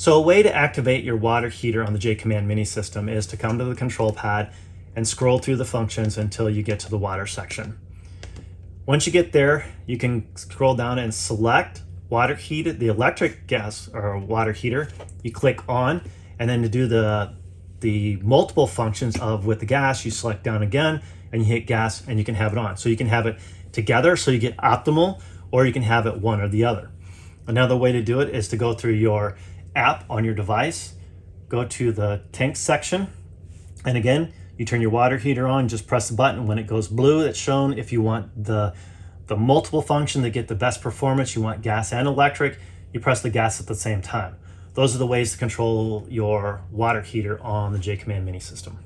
So a way to activate your water heater on the JAYCOMMAND mini system is to come to the control pad and scroll through the functions until you get to the water section. Once you get there, you can scroll down and select water heat, the electric gas or water heater. You click on, and then to do the multiple functions of with the gas, you select down again and you hit gas and you can have it on. So you can have it together so you get optimal, or you can have it one or the other. Another way to do it is to go through your app on your device, go to the tank section, and again, you turn your water heater on, just press the button. When it goes blue, it's shown if you want the multiple function to get the best performance, you want gas and electric, you press the gas at the same time. Those are the ways to control your water heater on the JAYCOMMAND mini system.